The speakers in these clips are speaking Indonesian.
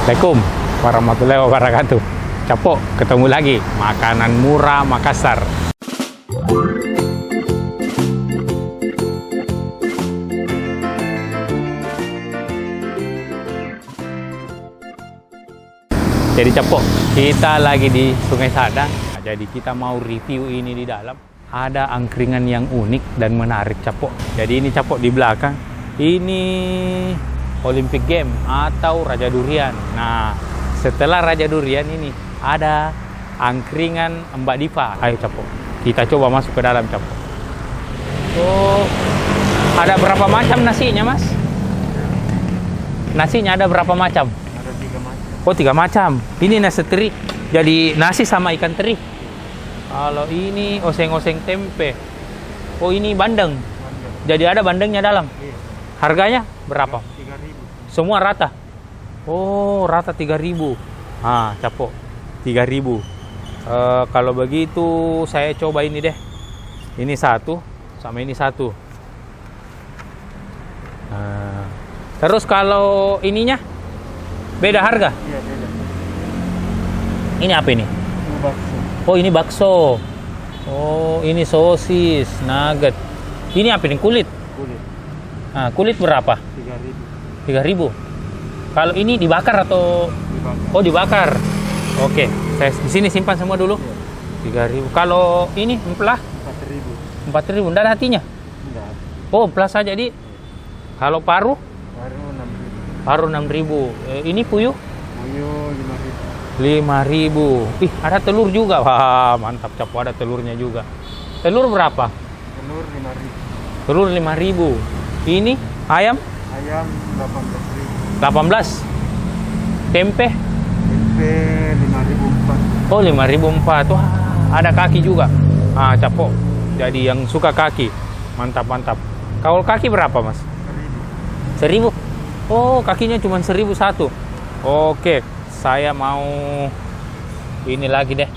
Assalamualaikum warahmatullahi wabarakatuh. Capok, ketemu lagi makanan murah Makassar. Jadi Capok, kita lagi di Sungai Sadang. Jadi kita mau review ini di dalam. Ada angkringan yang unik dan menarik Capok. Jadi ini Capok di belakang. Ini Olympic Game atau Raja Durian. Nah, setelah Raja Durian ini ada angkringan Mbak Diva. Ayo Capok, kita coba masuk ke dalam Capok. Oh, ada berapa macam nasinya Mas? Nasinya ada berapa macam? Ada 3 macam. Oh, 3 macam. Ini nasi teri. Jadi nasi sama ikan teri. Kalau ini oseng-oseng tempe. Oh, ini bandeng. Jadi ada bandengnya dalam. Iya. Harganya berapa? 3.000. Semua rata? Oh, rata 3.000. Ah, Capok. 3.000. Kalau begitu saya coba ini deh. Ini satu sama ini satu. Terus kalau ininya beda harga? Iya, beda. Ini apa ini? Ini bakso. Oh, ini bakso. Oh, ini sosis, nugget. Ini apa ini? Kulit. Kulit. Nah, kulit berapa? 3.000. 3.000. Kalau ini dibakar atau Dibakar. oh dibakar? Oke, saya di sini simpan semua dulu. Iya. 3.000. Kalau ini emplah 4.000. 4.000. Enggak ada hatinya. Enggak. Oh, emplah saja di. Kalau paru? Baru 6.000. Paru 6.000. Ini puyuh Puyuh 5.000. 5.000. Ih, ada telur juga. Wah, mantap Capok, ada telurnya juga. Telur berapa? Telur 5.000. Telur 5.000. Ini ayam Ayam 18.000. 18. Tempe? Tempe 5.004. Oh, 5.004. Wah, ada kaki juga. Ah, Capok. Jadi yang suka kaki. Mantap, mantap. Kalau kaki berapa, Mas? 1.000. Oh, kakinya cuma 1.001. Oke, saya mau ini lagi deh.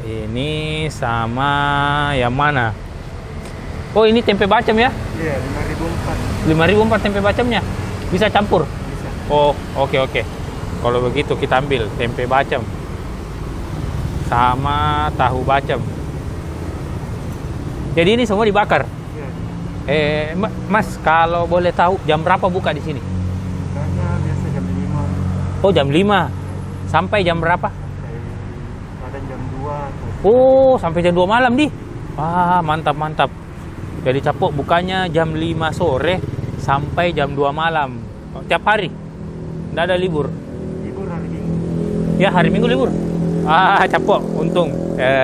Ini sama yang mana? Oh, ini tempe bacem ya? Iya, 5.004. 5.004 tempe bacemnya. Bisa campur? Bisa. Oh, oke. Kalau begitu kita ambil tempe bacem sama tahu bacem. Jadi ini semua dibakar. Iya. Mas, kalau boleh tahu jam berapa buka di sini? Bukanya biasa jam 5. Oh, jam 5. Sampai jam berapa? Kadang jam 2 atau Oh, sampai jam 2 malam di. Wah, mantap. Jadi Capok bukanya jam 5 sore sampai jam 2 malam. Tiap hari? Nggak ada libur? libur hari Minggu. Ya, hari Minggu libur. Ah, Capok, untung.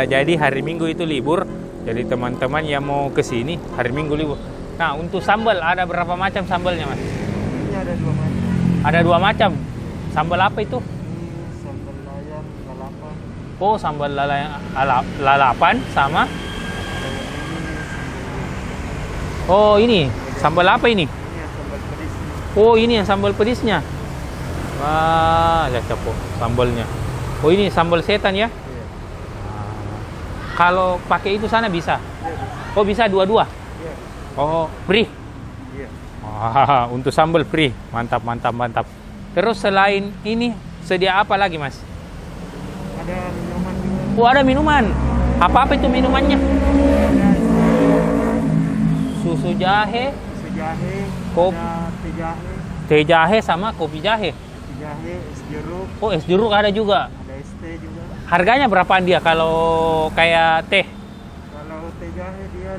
Jadi hari Minggu itu libur. Jadi teman-teman yang mau ke sini hari Minggu libur. Nah, untuk sambal ada berapa macam sambalnya, Mas? Ini ada 2 macam. Ada 2 macam. Sambal apa itu? Ini sambal ayam lalapan. Oh, sambal lalapan sama. Oh, ini sambal apa ini? Ini yang sambal pedis. Oh, ini yang sambal pedisnya. Wah, lihat Capok sambalnya. Oh, ini sambal setan ya? Iya. Kalau pakai itu sana bisa? Iya. Oh, bisa dua-dua? Iya. Oh, free? Iya. Wah, untuk sambal free. Mantap. Terus selain ini, sedia apa lagi, Mas? Ada minuman juga. Oh, ada minuman. Apa itu minumannya? Ada Susu jahe, susu jahe, Kopi. ada teh jahe, teh jahe sama kopi jahe. teh jahe, es jeruk, Oh, es jeruk ada juga. ada es teh juga. Harganya berapaan dia kalau kayak teh? Kalau teh jahe dia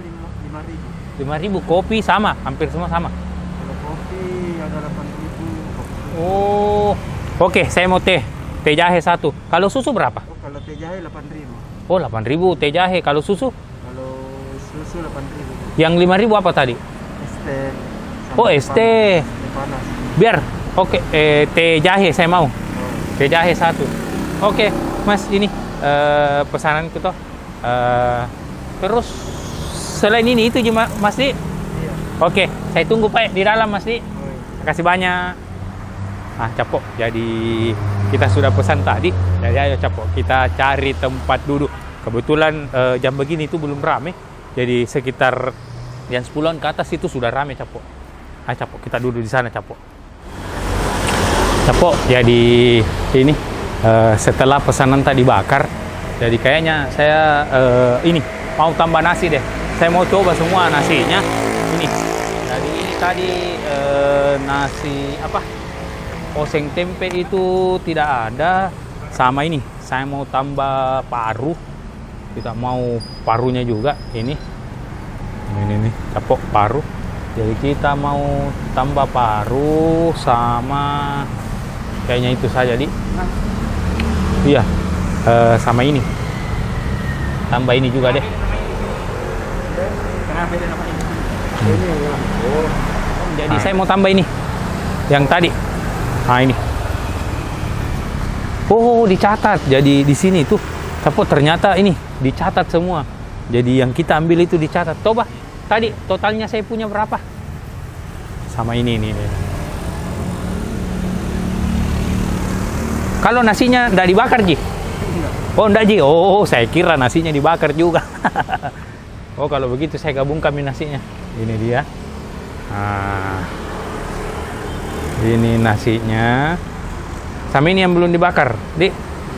5.000. 5.000. Kopi sama, hampir semua sama. Kalau kopi ada 8.000. Oh, oke, saya mau teh jahe 1. Kalau susu berapa? Oh, kalau teh jahe 8.000. Oh, 8.000 teh jahe. Kalau susu? Kalau susu 8.000. Yang 5.000 apa tadi? Es teh. Oh, es teh. Teh panas. Biar. Oke, teh jahe saya mau. Oh, Teh jahe 1. Oke, Mas, ini pesananku toh. Terus selain ini itu cuma Mas Di. iya. Oke, saya tunggu Pak di dalam Mas Di. Oh, iya. Terima kasih banyak. Ah, Capok. Jadi kita sudah pesan tadi. Jadi ayo Capok, kita cari tempat duduk. Kebetulan jam begini itu belum rame. Jadi sekitar jam 10-an ke atas itu sudah rame Capok. Ah, Capok, kita duduk di sana Capok. Cepok jadi ini setelah pesanan tadi bakar, jadi kayaknya saya ini mau tambah nasi deh. Saya mau coba semua nasinya ini. Jadi ini tadi nasi apa, oseng tempe itu tidak ada, sama ini saya mau tambah paru. Kita mau parunya juga ini nih Cepok paru. Jadi kita mau tambah paru sama kayaknya itu saja di. Iya, sama ini. Tambah ini juga deh. Kenapa beda nama ini? Ini ya. Oh. Jadi saya mau tambah ini. Yang tadi. Nah ini. Oh, dicatat. Jadi di sini tuh Cepok ternyata ini dicatat semua. Jadi yang kita ambil itu dicatat. Coba. Tadi totalnya saya punya berapa? Sama ini. Kalau nasinya udah dibakar, Ji? Oh, enggak, Ji. Oh, saya kira nasinya dibakar juga. Oh, kalau begitu saya gabungkan nasinya. Ini dia. Nah, ini nasinya. Sama ini yang belum dibakar, Dik.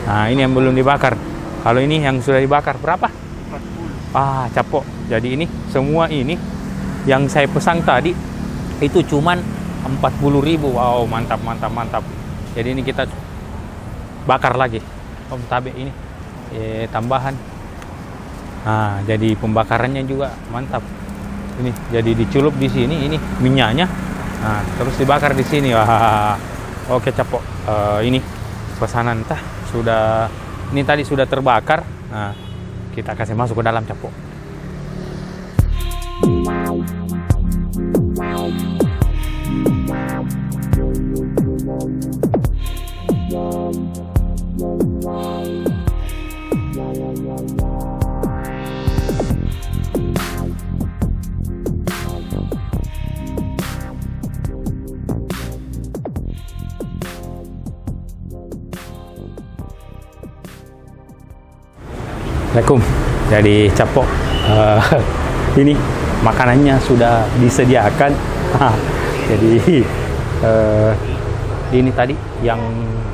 Nah, ini yang belum dibakar. Kalau ini yang sudah dibakar berapa? 40. Cepok. Jadi ini semua ini yang saya pesan tadi itu cuman 40.000. Wow, mantap. Jadi ini kita bakar lagi. Om tabe ini tambahan. Nah, jadi pembakarannya juga mantap. Ini jadi dicelup di sini ini minyaknya. Nah, terus dibakar di sini. Wah. Oke, Cepok. Ini pesanan sudah ini tadi sudah terbakar. Nah, kita kasih masuk ke dalam, Cepok. Assalamualaikum. Jadi Cepok, ini makanannya sudah disediakan. Jadi ini tadi yang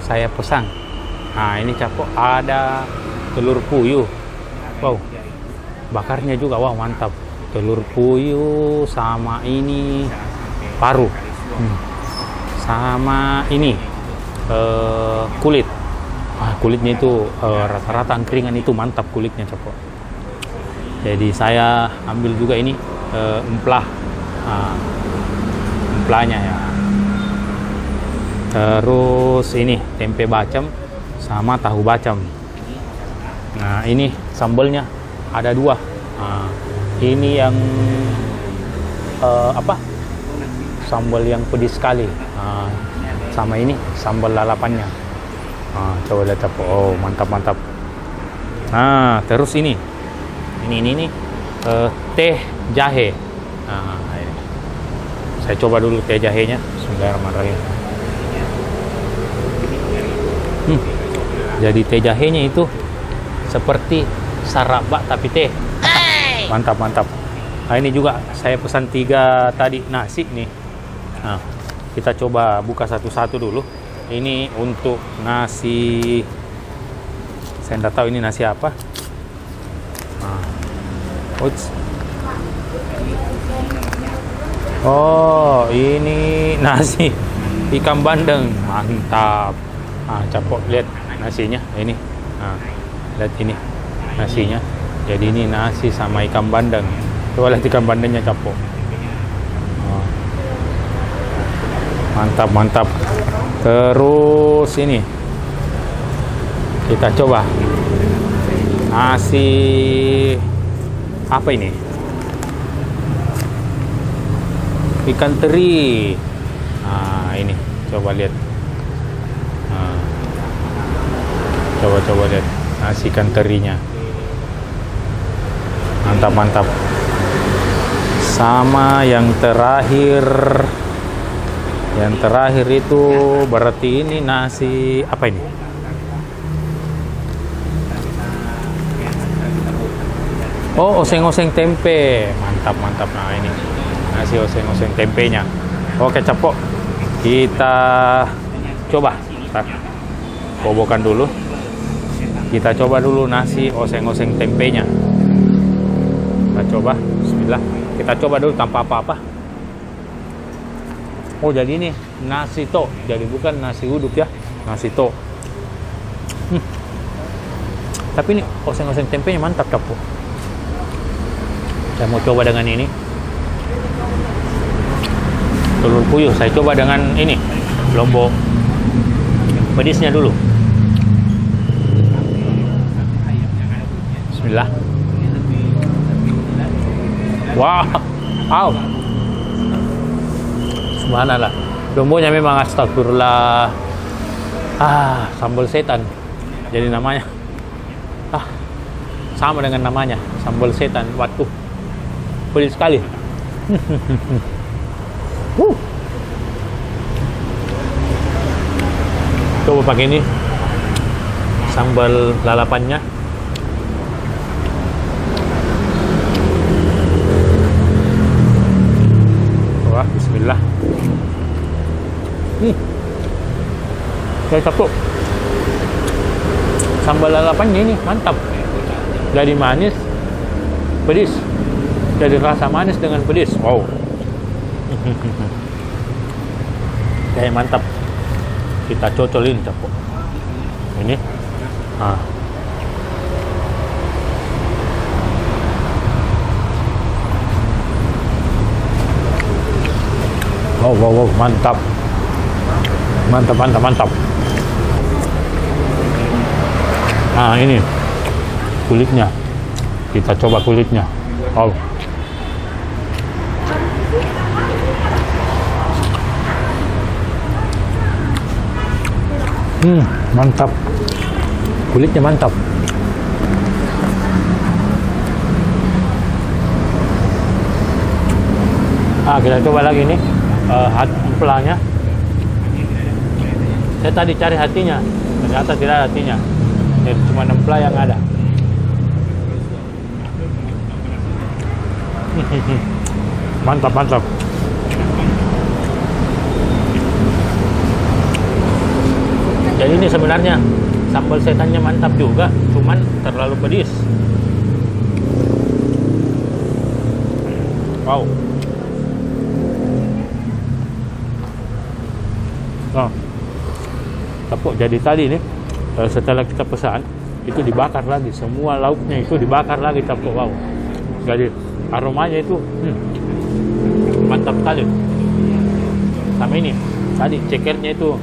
saya pesan. Nah, ini Cepok ada telur puyuh. Wow, bakarnya juga wow mantap. Telur puyuh sama ini paru, sama ini kulit. Kulitnya itu rata-rata angkringan itu mantap kulitnya, Cepok. Jadi saya ambil juga ini emplah, emplahnya ya. Terus ini tempe bacem sama tahu bacem. Nah, ini sambalnya ada 2. Ini yang apa? Sambal yang pedis sekali. Sama ini sambal lalapannya. Coba lihat, Cepok. Oh, mantap. Nah, terus ini teh jahe. Nah, ini. Saya coba dulu teh jahenya. Bismillahirrahmanirrahim. Jadi teh jahenya itu seperti sarabak tapi teh. Mantap. Nah, ini juga saya pesan 3 tadi nasi nih. Nah, kita coba buka satu-satu dulu. Ini untuk nasi, saya tidak tahu ini nasi apa. Oh, ini nasi ikan bandeng, mantap. Cepok, lihat nasinya ini. Lihat ini nasinya. Jadi ini nasi sama ikan bandeng. Coba lihat ikan bandengnya, Cepok. Mantap. Terus ini kita coba nasi apa ini? Ikan teri. Nah, ini coba lihat. Coba lihat nasi ikan terinya. Mantap. Sama yang terakhir. Yang terakhir itu berarti ini nasi apa ini? Oh, oseng-oseng tempe. Mantap. Nah, ini nasi oseng-oseng tempenya. Oke, Cepok. Kita coba. Ntar kobokan dulu. Kita coba dulu nasi oseng-oseng tempenya. Kita coba. Bismillah. Kita coba dulu tanpa apa-apa. Oh, jadi ini nasi to. Jadi bukan nasi uduk ya. Nasi to. Tapi ini oseng-oseng tempenya mantap, Capo. Saya mau coba dengan ini. Telur puyuh. Saya coba dengan ini. Lombok pedisnya dulu. Bismillah. Wow. Wow. Subhanallah. Lombonya memang astagfirullah. Sambal setan. Jadi namanya. Sama dengan namanya, sambal setan. Waduh. Pedis sekali. Coba pakai ini. Sambal lalapannya. Wah, bismillah. Saya capuk. Sambal lalapannya ini mantap. Jadi manis, pedis. Jadi rasa manis dengan pedis. Wow. Kayak mantap. Kita cocolin, Capuk. Ini. Wow, mantap. Mantap. Ini kulitnya. Kita coba kulitnya. Wow. Mantap. Kulitnya mantap. Kita coba lagi nih empelanya. Saya tadi cari hatinya, ternyata tidak ada hatinya. Jadi cuma empla yang ada. Mantap. Jadi ini sebenarnya sambal setannya mantap juga, cuman terlalu pedis. Wow. Tepuk. Jadi tadi nih setelah kita pesan itu dibakar lagi, semua lauknya itu dibakar lagi, Tepuk. Wow. Jadi aromanya itu mantap sekali. Sama ini tadi cekernya itu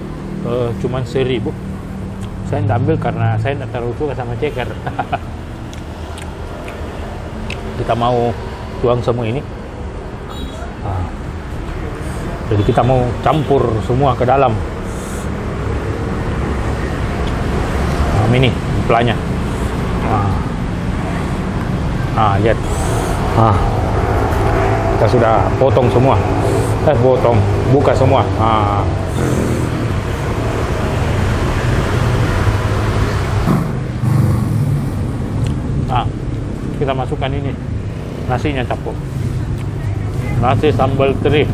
cuman 1.000. Saya nggak ambil karena saya nggak terlalu suka sama ceker. Kita mau tuang semua ini. Jadi kita mau campur semua ke dalam. Ini empelanya. Lihat. Kita sudah potong semua. Buka semua. Kita masukkan ini nasinya, Capuk. Nasi sambal teri.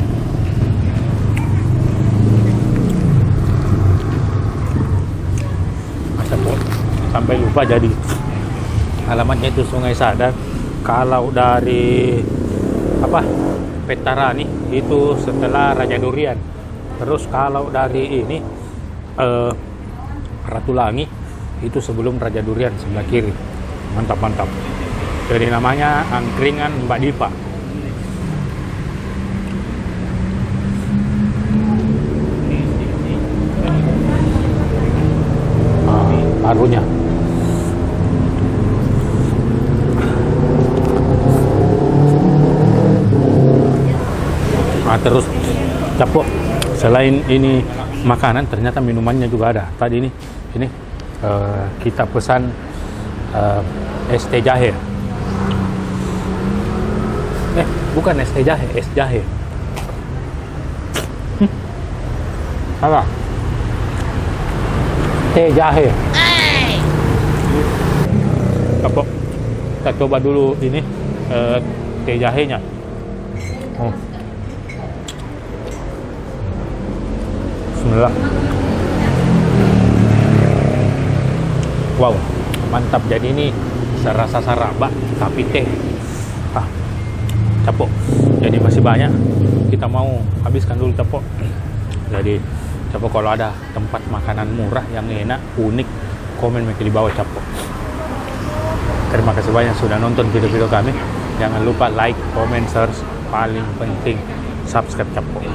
Sampai lupa, jadi alamatnya itu Sungai Sadar. Kalau dari Petarani itu setelah Raja Durian. Terus kalau dari ini Ratulangi itu sebelum Raja Durian, sebelah kiri. Mantap. Jadi namanya angkringan Mbak Dipa. Parunya. Terus Capuk, selain ini makanan, ternyata minumannya juga ada. Tadi ini kita pesan es teh jahe. Bukan es teh jahe, es jahe. Apa? Teh jahe. Capuk, kita coba dulu ini teh jahenya. Bismillah. Wow, mantap. Jadi ini serasa saraba tapi teh capok. Jadi masih banyak. Kita mau habiskan dulu capok. Jadi capok, kalau ada tempat makanan murah yang enak, unik, komen di bawah capok. Terima kasih banyak sudah nonton video-video kami. Jangan lupa like, comment, share, paling penting subscribe capok.